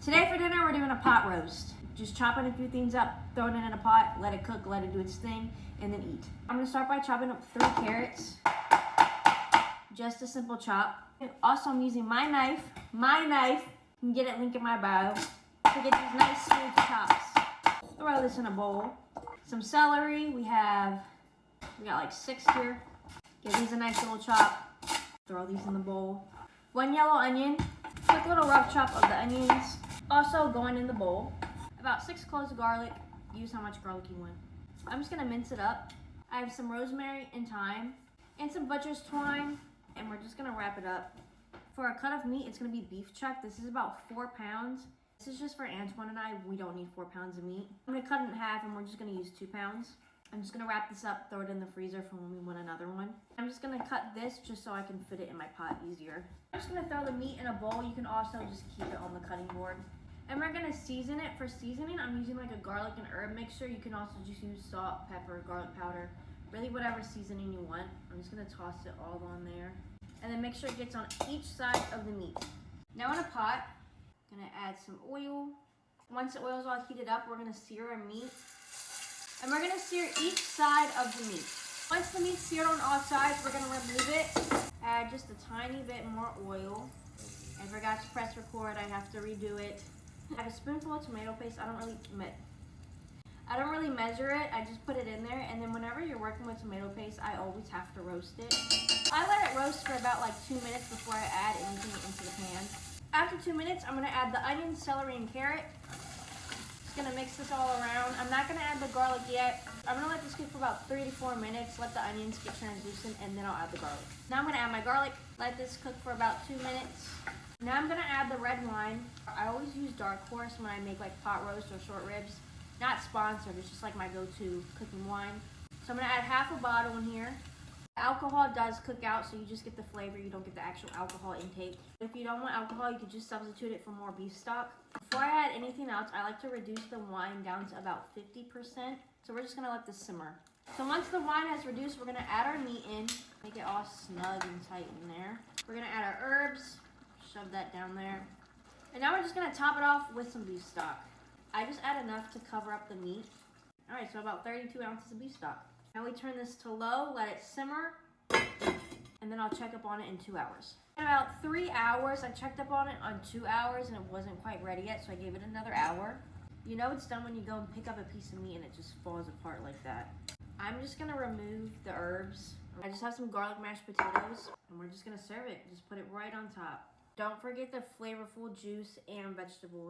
Today for dinner, we're doing a pot roast. Just chopping a few things up, throwing it in a pot, let it cook, let it do its thing, and then eat. I'm gonna start by chopping up 3 carrots. Just a simple chop. Also, I'm using my knife. You can get it, link in my bio, to get these nice smooth chops. Throw this in a bowl. Some celery, we got like 6 here. Give these a nice little chop. Throw these in the bowl. 1 yellow onion, quick little rough chop of the onions. Also going in the bowl. About 6 cloves of garlic. Use how much garlic you want. I'm just gonna mince it up. I have some rosemary and thyme and some butcher's twine, and we're just gonna wrap it up. For a cut of meat, it's gonna be beef chuck. This is about 4 pounds. This is just for Antoine and I. We don't need 4 pounds of meat. I'm gonna cut it in half, and we're just gonna use 2 pounds. I'm just gonna wrap this up, throw it in the freezer for when we want another one. I'm just gonna cut this just so I can fit it in my pot easier. I'm just gonna throw the meat in a bowl. You can also just keep it on the cutting board. And we're gonna season it. For seasoning, I'm using like a garlic and herb mixture. You can also just use salt, pepper, garlic powder, really whatever seasoning you want. I'm just gonna toss it all on there. And then make sure it gets on each side of the meat. Now in a pot, I'm gonna add some oil. Once the oil is all heated up, we're gonna sear our meat. And we're gonna sear each side of the meat. Once the meat's seared on all sides, we're gonna remove it. Add just a tiny bit more oil. I forgot to press record, I have to redo it. I have a spoonful of tomato paste. I don't really measure it. I just put it in there, and then whenever you're working with tomato paste, I always have to roast it. I let it roast for about like 2 minutes before I add anything into the pan. After 2 minutes, I'm gonna add the onion, celery, and carrot. Just gonna mix this all around. I'm not gonna add the garlic yet. I'm gonna let this cook for about 3 to 4 minutes, let the onions get translucent, and then I'll add the garlic. Now I'm gonna add my garlic, let this cook for about 2 minutes. Now I'm gonna add the red wine. I always use Dark Horse when I make like pot roast or short ribs. Not sponsored, it's just like my go-to cooking wine. So I'm gonna add half a bottle in here. Alcohol does cook out, so you just get the flavor, you don't get the actual alcohol intake. If you don't want alcohol, you could just substitute it for more beef stock. Before I add anything else, I like to reduce the wine down to about 50%. So we're just gonna let this simmer. So once the wine has reduced, we're gonna add our meat in, make it all snug and tight in there. We're gonna add our herbs, shove that down there. And now we're just gonna top it off with some beef stock. I just add enough to cover up the meat. All right, so about 32 ounces of beef stock. Now we turn this to low, let it simmer, and then I'll check up on it in 2 hours. In about 3 hours, I checked up on it on 2 hours and it wasn't quite ready yet, so I gave it another hour. You know it's done when you go and pick up a piece of meat and it just falls apart like that. I'm just gonna remove the herbs. I just have some garlic mashed potatoes, and we're just gonna serve it. Just put it right on top. Don't forget the flavorful juice and vegetables.